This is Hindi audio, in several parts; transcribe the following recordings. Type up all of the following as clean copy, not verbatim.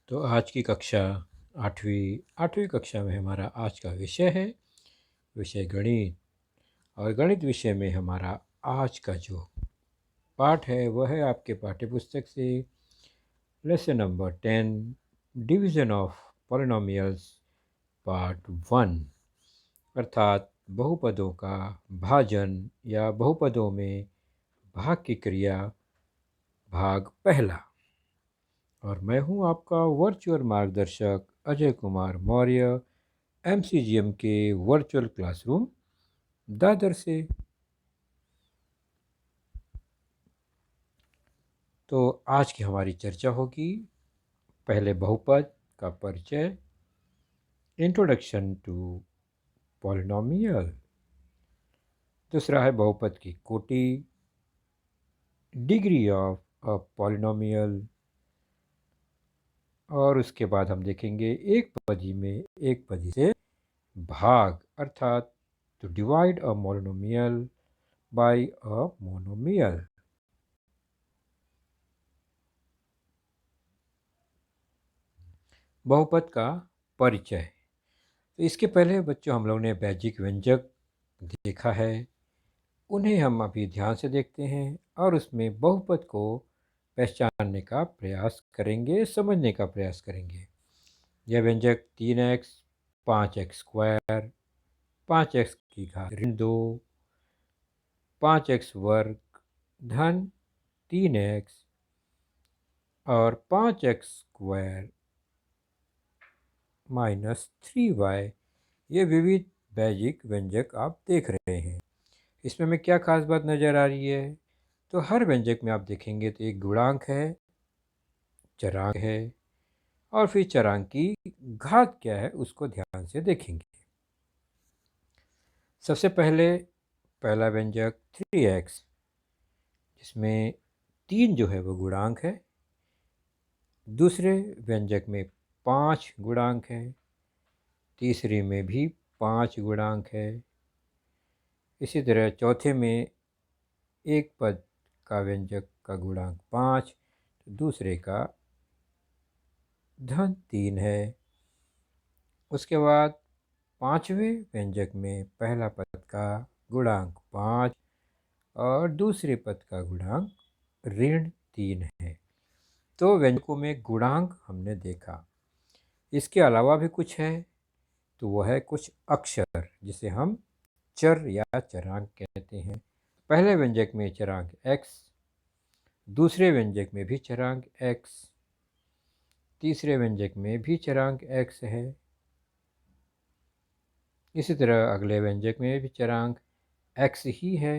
तो आज की कक्षा आठवीं आठवीं कक्षा में हमारा आज का विषय है विषय गणित। और गणित विषय में हमारा आज का जो पाठ है वह है आपके पाठ्यपुस्तक से lesson number 10 division of polynomials part 1, अर्थात बहुपदों का भाजन या बहुपदों में भाग की क्रिया, भाग पहला। और मैं हूं आपका वर्चुअल मार्गदर्शक अजय कुमार मौर्य, एमसीजीएम के वर्चुअल क्लासरूम दादर से। तो आज की हमारी चर्चा होगी पहले बहुपद का परिचय, इंट्रोडक्शन टू पॉलिनोमियल। दूसरा है बहुपद की कोटि, डिग्री ऑफ अ पॉलिनोमियल। और उसके बाद हम देखेंगे एक पदी में एक पदी से भाग, अर्थात to divide a monomial by a monomial. बहुपद का परिचय। तो इसके पहले बच्चों हम लोगों ने वैज्ञिक व्यंजक देखा है, उन्हें हम अभी ध्यान से देखते हैं और उसमें बहुपद को पहचानने का प्रयास करेंगे, समझने का प्रयास करेंगे। यह व्यंजक 3x 5x स्क्वायर, 5x की घात ऋण 2, 5x वर्ग धन 3x और 5x स्क्वायर माइनस 3y, ये विविध वैज्ञिक व्यंजक आप देख रहे हैं। इसमें हमें क्या खास बात नज़र आ रही है? तो हर व्यंजक में आप देखेंगे तो एक गुणांक है, चरांक है और फिर चरांक की घात क्या है उसको ध्यान से देखेंगे। सबसे पहले पहला व्यंजक 3x, जिसमें 3 जो है वो गुणांक है। दूसरे व्यंजक में 5 गुणांक है, तीसरे में भी 5 गुणांक है। इसी तरह चौथे में एक पद का व्यंजक का गुणांक 5, दूसरे का धन 3 है। उसके बाद पांचवें व्यंजक में पहला पद का गुणांक 5 और दूसरे पद का गुणांक ऋण 3 है। तो व्यंजकों में गुणांक हमने देखा। इसके अलावा भी कुछ है, तो वह है कुछ अक्षर जिसे हम चर या चरांक कहते हैं। पहले व्यंजक में चरांक x, दूसरे व्यंजक में भी चरांक x, तीसरे व्यंजक में भी चरांक x है। इसी तरह अगले व्यंजक में भी चरांक x ही है।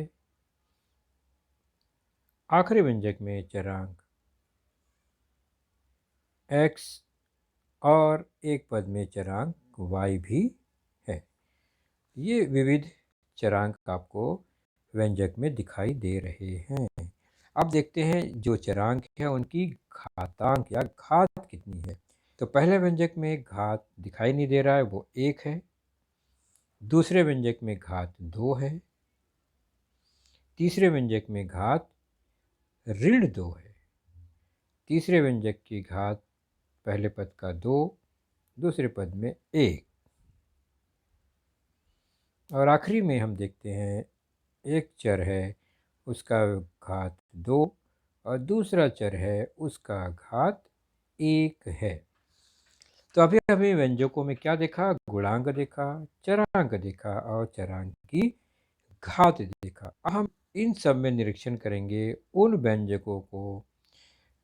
आखिरी व्यंजक में चरांक x और एक पद में चरांक y भी है। ये विविध चरांक आपको व्यंजक में दिखाई दे रहे हैं। अब देखते हैं जो चरांक है उनकी घातांक या घात कितनी है। तो पहले व्यंजक में घात दिखाई नहीं दे रहा है, वो 1 है। दूसरे व्यंजक में घात 2 है। तीसरे व्यंजक में घात ऋण 2 है। तीसरे व्यंजक की घात पहले पद का 2, दूसरे पद में 1। और आखिरी में हम देखते हैं एक चर है, उसका घात 2 और दूसरा चर है उसका घात 1 है। तो अभी हमें व्यंजकों में क्या देखा? गुणांक देखा, चरांक देखा और चरांक की घात देखा। हम इन सब में निरीक्षण करेंगे उन व्यंजकों को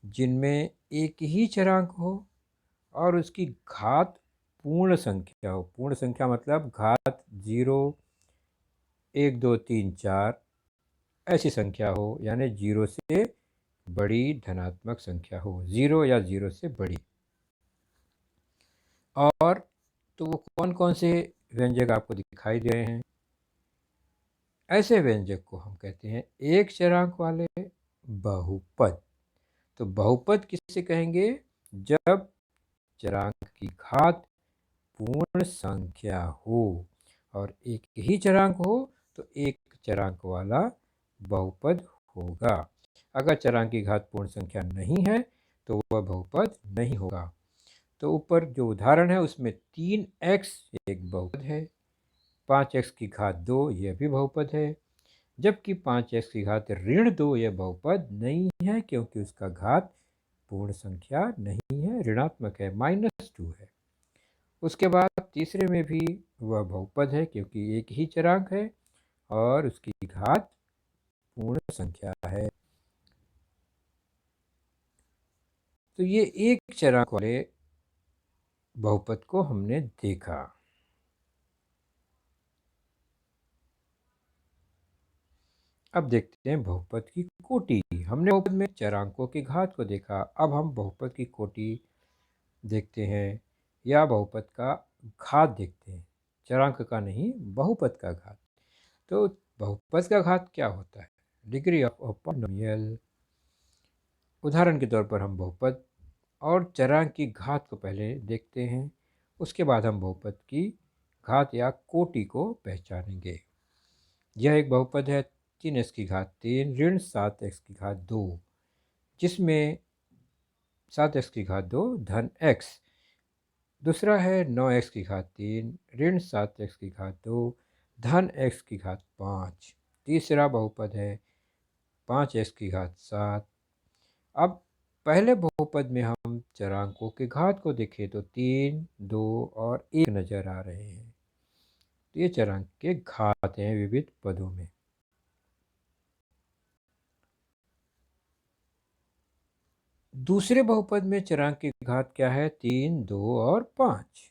जिनमें एक ही चरांक हो और उसकी घात पूर्ण संख्या हो। पूर्ण संख्या मतलब घात 0, 1 2 3 4 ऐसी संख्या हो, यानी 0 से बड़ी धनात्मक संख्या हो, 0 या 0 से बड़ी। और तो वो कौन कौन से व्यंजक आपको दिखाई दे रहे हैं? ऐसे व्यंजक को हम कहते हैं एक चरांक वाले बहुपद। तो बहुपद किसे कहेंगे? जब चरांक की घात पूर्ण संख्या हो और एक ही चरांक हो तो एक चरांक वाला बहुपद होगा। अगर चरांक की घात पूर्ण संख्या नहीं है तो वह बहुपद नहीं होगा। तो ऊपर जो उदाहरण है उसमें 3x एक बहुपद है, 5x की घात 2 यह भी बहुपद है, जबकि 5x की घात ऋण 2 यह बहुपद नहीं है क्योंकि उसका घात पूर्ण संख्या नहीं है, ऋणात्मक है, -2 है। उसके बाद तीसरे में भी वह बहुपद है क्योंकि एक ही चरांक है और उसकी घात पूर्ण संख्या है। तो ये एक चरांक वाले बहुपद को हमने देखा। अब देखते हैं बहुपद की कोटि। हमने बहुपद में चरांकों की घात को देखा, अब हम बहुपद की कोटि देखते हैं या बहुपद का घात देखते हैं, चरांक का नहीं, बहुपद का घात। तो बहुपद का घात क्या होता है? Degree of a polynomial. उदाहरण के तौर पर हम बहुपद और चरांक की घात को पहले देखते हैं, उसके बाद हम बहुपद की घात या कोटि को पहचानेंगे। यह एक बहुपद है 3x की घात 3 ऋण 7x की घात 2, जिसमें 7x की घात 2 धन x। दूसरा है 9x की घात 3 ऋण 7x की घात 2 धन x की घात 5। तीसरा बहुपद है 5x की घात 7। अब पहले बहुपद में हम चरांकों के घात को देखें तो 3, 2 और 1 नजर आ रहे हैं। तो ये चरांक के घात हैं विविध पदों में। दूसरे बहुपद में चरांक की घात क्या है? 3, 2 और 5।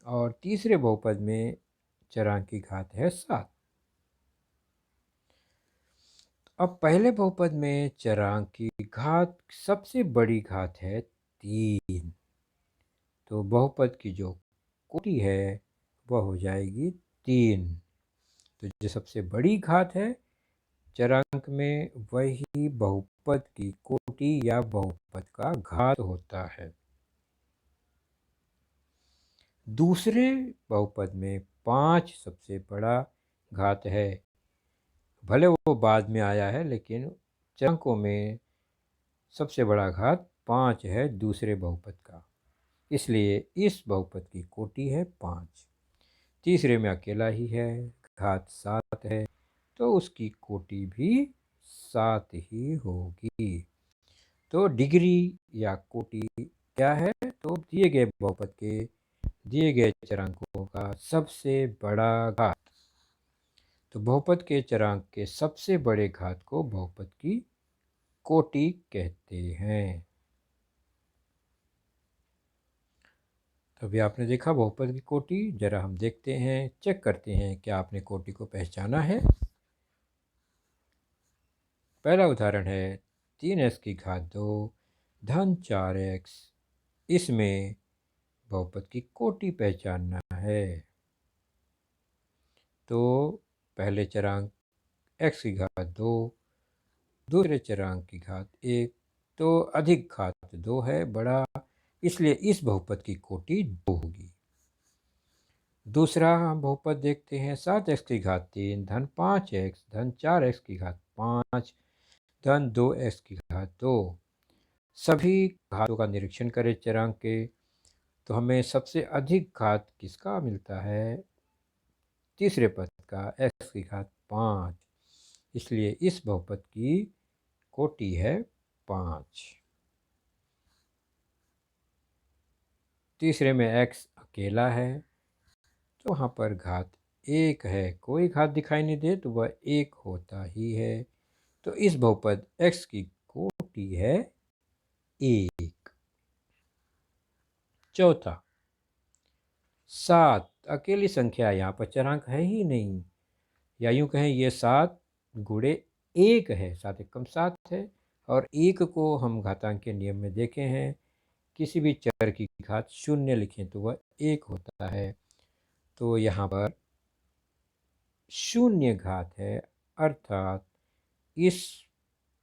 और तीसरे बहुपद में चरांक की घात है 7। अब पहले बहुपद में चरांक की घात सबसे बड़ी घात है 3, तो बहुपद की जो कोटि है वह हो जाएगी 3। तो जो सबसे बड़ी घात है चरांक में वही बहुपद की कोटि या बहुपद का घात होता है। दूसरे बहुपद में 5 सबसे बड़ा घात है, भले वो बाद में आया है लेकिन चरांकों में सबसे बड़ा घात 5 है दूसरे बहुपद का, इसलिए इस बहुपद की कोटि है 5। तीसरे में अकेला ही है, घात 7 है, तो उसकी कोटि भी 7 ही होगी। तो डिग्री या कोटि क्या है? तो दिए गए बहुपद के दिए गए चरांकों का सबसे बड़ा घात। तो बहुपद के चरांक के सबसे बड़े घात को बहुपद की कोटि कहते हैं। तो अभी आपने देखा बहुपद की कोटि, जरा हम देखते हैं, चेक करते हैं क्या आपने कोटि को पहचाना है। पहला उदाहरण है 3x की घात 2 धन 4x। इसमें बहुपद की कोटि पहचानना है। तो पहले चरांक x की घात 2, दूसरे चरांक की घात 1, तो अधिक घात 2 है, बड़ा, इसलिए इस बहुपद की कोटि 2 होगी। दूसरा हम बहुपद देखते हैं 7x की घात 3 धन 5x धन 4x की घात 5 धन 2x की घात 2। सभी घातों का निरीक्षण करें चरांक के, तो हमें सबसे अधिक घात किसका मिलता है? तीसरे पद का, x की घात 5, इसलिए इस बहुपद की कोटि है 5। तीसरे में x अकेला है, तो वहाँ पर घात 1 है, कोई घात दिखाई नहीं दे तो वह 1 होता ही है। तो इस बहुपद x की कोटि है 1। चौथा 7 अकेली संख्या, यहाँ पर चरांक है ही नहीं, या यूँ कहें ये 7 गुणे 1 है, 7 एकम 7 है, और 1 को हम घातांक के नियम में देखे हैं, किसी भी चर की घात 0 लिखें तो वह 1 होता है। तो यहाँ पर 0 घात है, अर्थात इस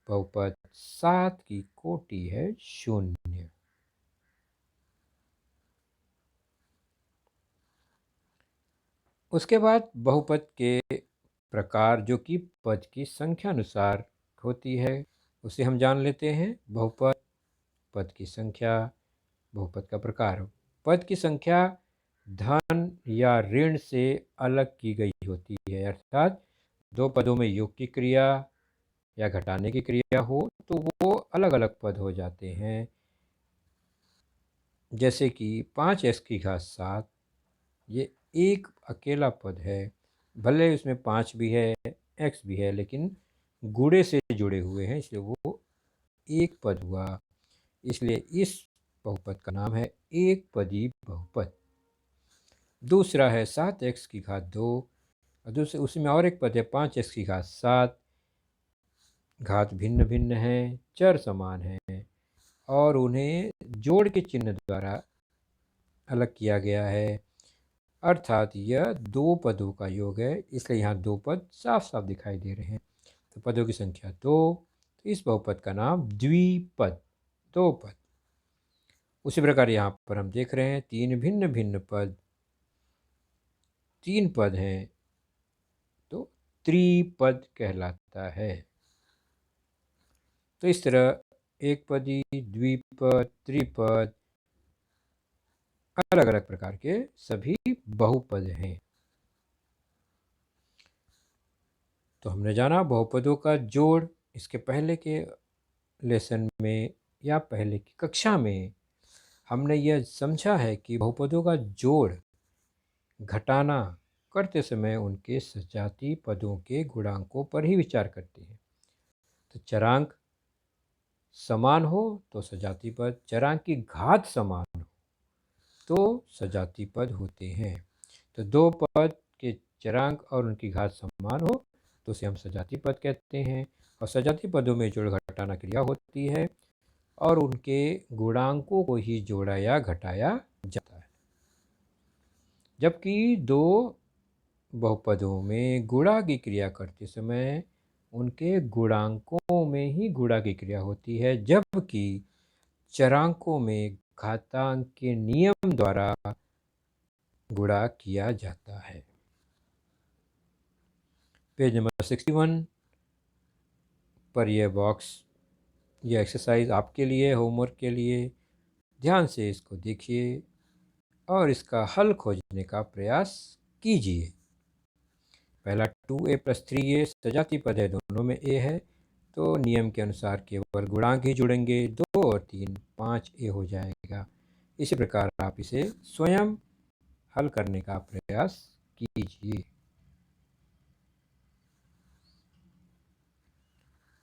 बहुपद 7 की कोटि है 0। उसके बाद बहुपद के प्रकार जो कि पद की संख्या अनुसार होती है, उसे हम जान लेते हैं। बहुपद, पद की संख्या, बहुपद का प्रकार। पद की संख्या धन या ऋण से अलग की गई होती है, अर्थात दो पदों में योग की क्रिया या घटाने की क्रिया हो तो वो अलग अलग पद हो जाते हैं। जैसे कि 5x की घात 7, ये एक अकेला पद है, भले उसमें 5 भी है, x भी है, लेकिन गुणे से जुड़े हुए हैं, इसलिए वो एक पद हुआ। इसलिए इस बहुपद का नाम है एक पदी बहुपद। दूसरा है 7x की घात 2, और दूसरे उसमें और एक पद है 5x की घात 7। घात भिन्न भिन्न हैं, चर समान हैं और उन्हें जोड़ के चिन्ह द्वारा अलग किया गया है, अर्थात यह दो पदों का योग है, इसलिए यहाँ दो पद साफ साफ दिखाई दे रहे हैं। तो पदों की संख्या 2, तो इस बहुपद का नाम द्विपद, दो पद। उसी प्रकार यहाँ पर हम देख रहे हैं तीन भिन्न भिन्न पद, तीन पद हैं तो त्रिपद कहलाता है। तो इस तरह एक पदी, द्विपद, त्रिपद अलग अलग प्रकार के सभी बहुपद हैं। तो हमने जाना बहुपदों का जोड़। इसके पहले के लेसन में या पहले की कक्षा में हमने यह समझा है कि बहुपदों का जोड़ घटाना करते समय उनके सजातीय पदों के गुणांकों पर ही विचार करते हैं। तो चरांक समान हो तो सजातीय पद, चरांक की घात समान हो तो सजातीय पद होते हैं। तो दो पद के चरांक और उनकी घात समान हो तो उसे हम सजातीय पद कहते हैं, और सजातीय पदों में जोड़ घटाना क्रिया होती है और उनके गुणांकों को ही जोड़ा या घटाया जाता है। जबकि दो बहुपदों में गुणा की क्रिया करते समय उनके गुणांकों में ही गुणा की क्रिया होती है, जबकि चरांकों में घातांक के नियम द्वारा गुणा किया जाता है। पेज नंबर 61 पर यह बॉक्स, यह एक्सरसाइज आपके लिए, होमवर्क के लिए, ध्यान से इसको देखिए और इसका हल खोजने का प्रयास कीजिए। पहला 2a + 3a सजातीय पद है, दोनों में a है, तो नियम के अनुसार केवल गुणांक ही जुड़ेंगे, 2 और 3 5a हो जाएगा। इसी प्रकार आप इसे स्वयं हल करने का प्रयास कीजिए।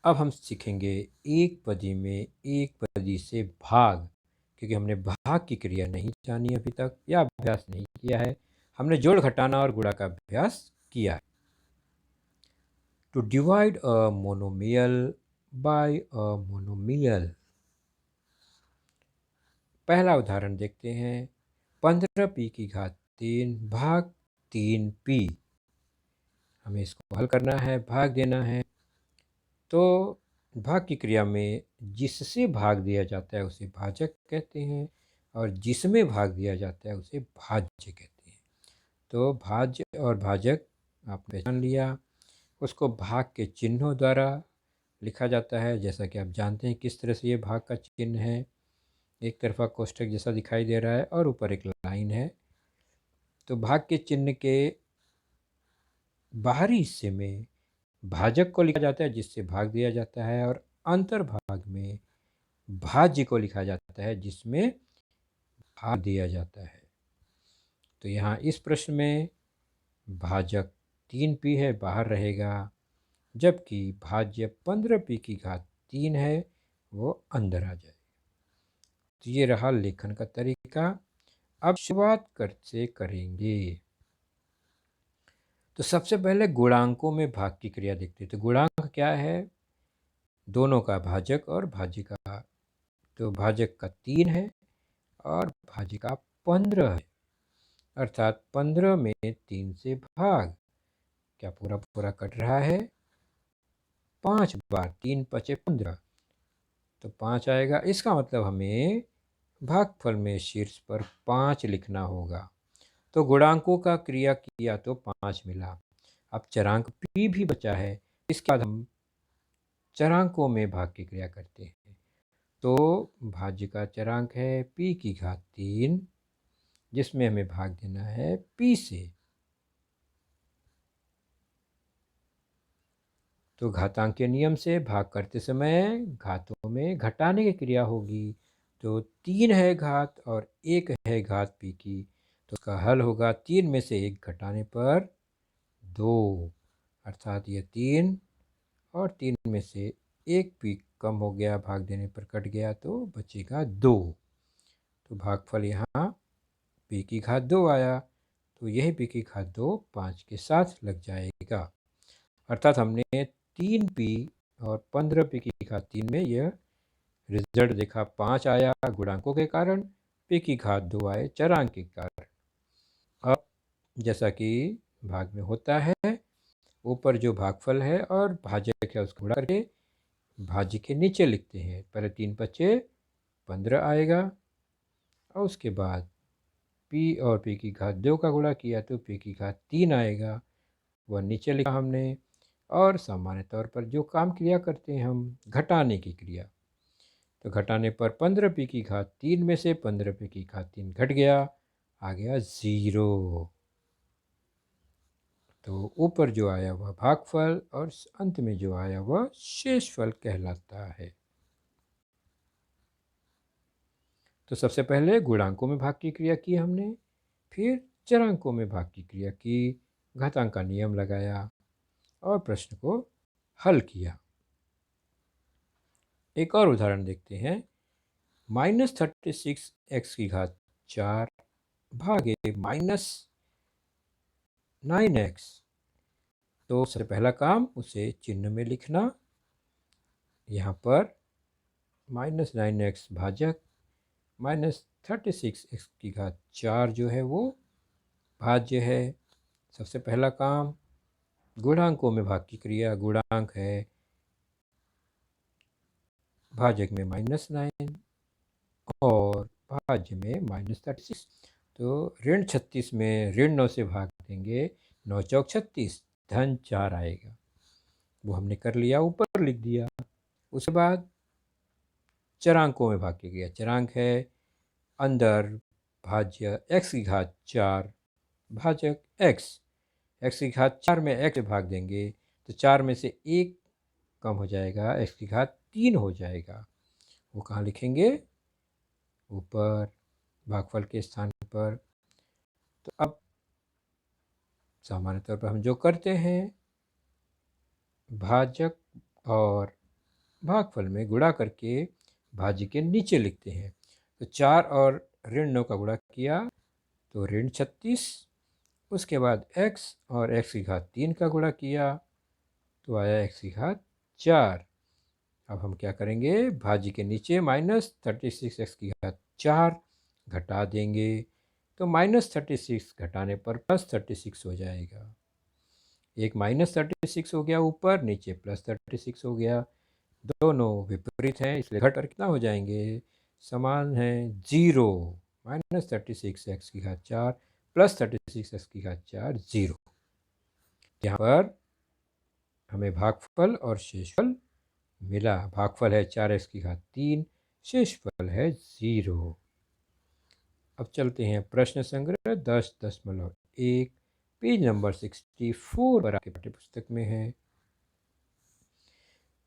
अब हम सीखेंगे एक पदी में एक पदी से भाग, क्योंकि हमने भाग की क्रिया नहीं जानी अभी तक या अभ्यास नहीं किया है, हमने जोड़ घटाना और गुणा का अभ्यास किया है। To divide a monomial by a monomial। पहला उदाहरण देखते हैं, 15p की घात 3 भाग 3p। हमें इसको हल करना है, भाग देना है। तो भाग की क्रिया में जिससे भाग दिया जाता है उसे भाजक कहते हैं और जिसमें भाग दिया जाता है उसे भाज्य कहते हैं। तो भाज्य और भाजक आपने पहचान लिया। उसको भाग के चिन्हों द्वारा लिखा जाता है, जैसा कि आप जानते हैं किस तरह से ये भाग का चिन्ह है। एक तरफा कोष्ठक जैसा दिखाई दे रहा है और ऊपर एक लाइन है। तो भाग के चिन्ह के बाहरी हिस्से में भाजक को लिखा जाता है जिससे भाग दिया जाता है, और अंतर्भाग में भाज्य को लिखा जाता है जिसमें भाग दिया जाता है। तो यहाँ इस प्रश्न में भाजक 3p है, बाहर रहेगा, जबकि भाज्य 15p की घात 3 है, वो अंदर आ जाएगा। तो ये रहा लेखन का तरीका। अब शुरुआत से करेंगे। तो सबसे पहले गुणांकों में भाग की क्रिया देखते हैं। तो गुणांक क्या है? दोनों का भाजक और भाज्य का। तो भाजक का 3 है और भाज्य का 15 है, अर्थात 15 में 3 से भाग। क्या पूरा पूरा कट रहा है? 5 बार, 3 × 5 = 15, तो 5 आएगा। इसका मतलब हमें भागफल में शीर्ष पर 5 लिखना होगा। तो गुणांकों का क्रिया किया तो 5 मिला। अब चरांक p भी बचा है, इसके बाद हम चरांकों में भाग की क्रिया करते हैं। तो भाज्य का चरांक है p की घात 3, जिसमें हमें भाग देना है p से। तो घातांकीय नियम से भाग करते समय घातों में घटाने की क्रिया होगी। तो 3 है घात और 1 है घात p की, तो उसका हल होगा 3 में से 1 घटाने पर 2, अर्थात ये 3 और 3 में से 1 p कम हो गया, भाग देने पर कट गया, तो बचेगा 2। तो भागफल यहाँ p की घात 2 आया, तो यही p की घात 2 5 के साथ लग जाएगा। अर्थात हमने 3p और 15p की घात 3 में यह रिजल्ट देखा, 5 आया गुणांकों के कारण, p की घात 2 आए चरांक के कारण। अब जैसा कि भाग में होता है, ऊपर जो भागफल है और भाजक है उसको गुणा करके भाज्य के नीचे लिखते हैं। पहले 3 पचे 15 आएगा और उसके बाद p और p की घात 2 का गुणा किया तो p की घात 3 आएगा, वह नीचे लिखा हमने। और सामान्य तौर पर जो काम क्रिया करते हैं हम, घटाने की क्रिया, तो घटाने पर 15p की घात 3 में से 15p की घात 3 घट गया, आ गया 0। तो ऊपर जो आया वह भागफल और अंत में जो आया वह शेषफल कहलाता है। तो सबसे पहले गुणांकों में भाग की क्रिया की हमने, फिर चरांकों में भाग की क्रिया की, घातांक का नियम लगाया और प्रश्न को हल किया। एक और उदाहरण देखते हैं। -36x की घात 4 भागे -9x। तो सबसे पहला काम उसे चिन्ह में लिखना। यहाँ पर -9x भाजक, -36x की घात 4 जो है वो भाज्य है। सबसे पहला काम गुणांकों में भाग की क्रिया, गुणांक है भाजक में -9 और भाज्य में -36। तो ऋण 36 में ऋण 9 से भाग देंगे, 9 चौक 36, धन 4 आएगा, वो हमने कर लिया, ऊपर लिख दिया। उसके बाद चरांकों में भाग की क्रिया, चरांक है अंदर भाज्य x की घात 4 भाजक x की घात 4 में x से भाग देंगे तो 4 में से 1 कम हो जाएगा, x की घात 3 हो जाएगा, वो कहाँ लिखेंगे, ऊपर भागफल के स्थान पर। तो अब सामान्य तौर पर हम जो करते हैं, भाजक और भागफल में गुणा करके भाज्य के नीचे लिखते हैं। तो 4 और ऋण 9 का गुणा किया तो ऋण 36, उसके बाद x और x की घात 3 का गुणा किया तो आया x की घात 4। अब हम क्या करेंगे, भाज्य के नीचे -36x की घात 4 घटा देंगे, तो -36 घटाने पर +36 हो जाएगा। एक -36 हो गया ऊपर, नीचे +36 हो गया, दोनों विपरीत हैं इसलिए घट कर कितना हो जाएंगे, समान है 0। -36x की घात 4 +36x की घात 4 0। यहाँ पर हमें भागफल और शेषफल मिला। भागफल है 4x की घात 3, शेषफल है 0। अब चलते हैं प्रश्न संग्रह 10.1, पेज नंबर 64 पर आपके पाठ्यपुस्तक में है।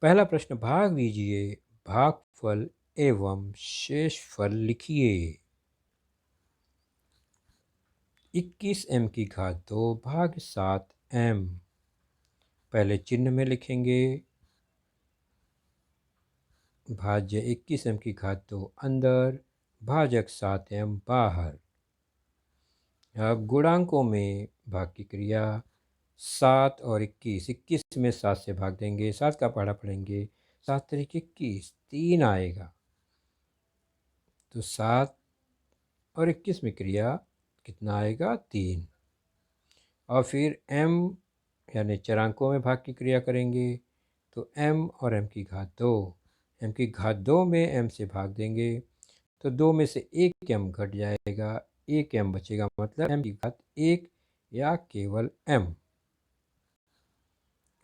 पहला प्रश्न, भाग लीजिए, भागफल एवं शेषफल लिखिए। 21m की घात 2 भाग 7m, पहले चिन्ह में लिखेंगे, भाज्य 21m की घात 2 अंदर, भाजक 7m बाहर। अब गुणांकों में भाग की क्रिया, 7 और 21, 21 में 7 से भाग देंगे, 7 का पहाड़ा पढ़ेंगे, 7 तरीके 21, 3 आएगा। तो 7 और 21 में क्रिया कितना आएगा, 3। और फिर m यानी चरांकों में भाग की क्रिया करेंगे, तो m और m की घात 2, m की घात 2 में m से भाग देंगे तो 2 में से 1 m घट जाएगा, 1 m बचेगा, मतलब m की घात 1 या केवल m,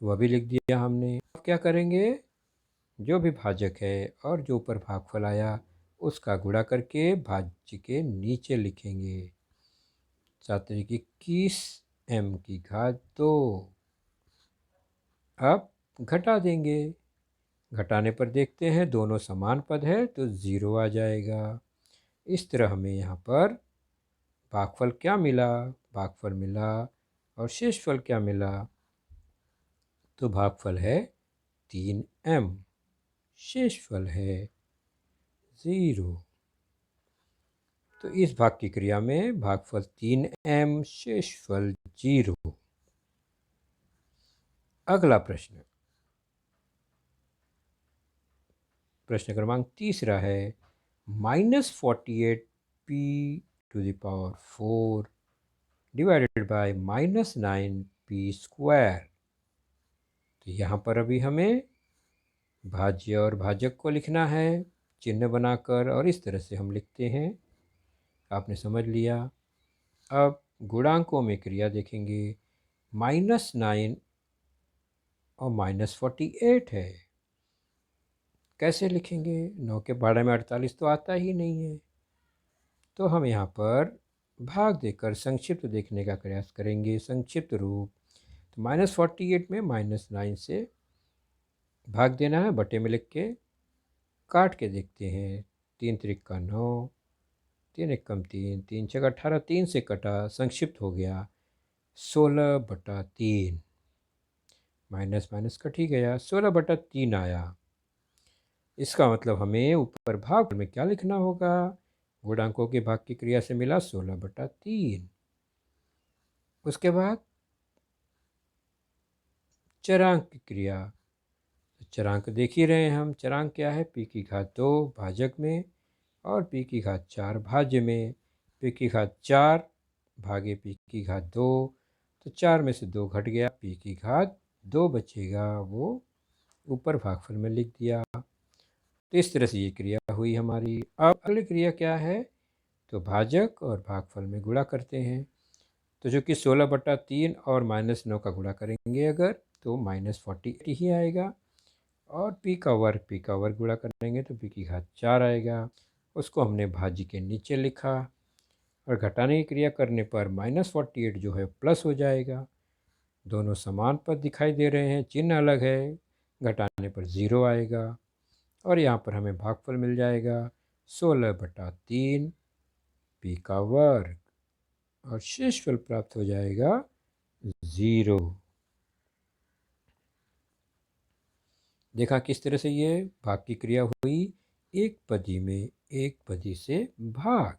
वह भी लिख दिया हमने। अब क्या करेंगे, जो भी भाजक है और जो ऊपर भागफल आया उसका गुणा करके भाज्य के नीचे लिखेंगे। 7×21 m की घात 2। अब घटा देंगे। घटाने पर देखते हैं दोनों समान पद है तो 0 आ जाएगा। इस तरह हमें यहाँ पर भागफल क्या मिला, भागफल मिला और शेषफल क्या मिला, तो भागफल है 3m, शेषफल है 0। तो इस भाग की क्रिया में भागफल 3m, शेषफल 0। अगला प्रश्न, प्रश्न क्रमांक तीसरा है -48p⁴ डिवाइडेड बाय -9p²। तो यहाँ पर अभी हमें भाज्य और भाजक को लिखना है चिन्ह बनाकर, और इस तरह से हम लिखते हैं। आपने समझ लिया। अब गुणांकों में क्रिया देखेंगे। -9 और -48 है, कैसे लिखेंगे? 9 के 12 में 48 तो आता ही नहीं है। तो हम यहाँ पर भाग देकर संक्षिप्त देखने का प्रयास करेंगे। संक्षिप्त रूप, तो -48 में -9 से भाग देना है, बटे में लिख के काट के देखते हैं। 3 त्रिक 9, 3 एकम 3, 3 छक 18, 3 से कटा, संक्षिप्त हो गया 16/3। माइनस माइनस कट ही गया, 16/3 आया। इसका मतलब हमें ऊपर भाग में क्या लिखना होगा? गुणांकों के भाग की क्रिया से मिला 16/3। उसके बाद चरांक की क्रिया, चरांक देख ही रहे हैं हम। चरांक क्या है? p की घात 2 भाजक में और p की घात 4 भाज्य में। p की घात 4 भागे p की घात 2, तो 4 में से 2 घट गया, p की घात 2 बचेगा, वो ऊपर भागफल में लिख दिया। तो इस तरह से ये क्रिया हुई हमारी। अब अगली क्रिया क्या है? तो भाजक और भागफल में गुणा करते हैं। तो जो कि 16/3 और -9 का गुणा करेंगे अगर, तो -48 ही आएगा। और p का वर्ग गुणा करेंगे तो p की घात 4 आएगा। उसको हमने भाज्य के नीचे लिखा, और घटाने की क्रिया करने पर -48 जो है प्लस हो जाएगा। दोनों समान पद दिखाई दे रहे हैं, चिन्ह अलग है, घटाने पर 0 आएगा। और यहाँ पर हमें भागफल मिल जाएगा 16/3 p का वर्ग, और शेषफल प्राप्त हो जाएगा 0। देखा किस तरह से ये भाग की क्रिया हुई? एक पदी में एक पदी से भाग।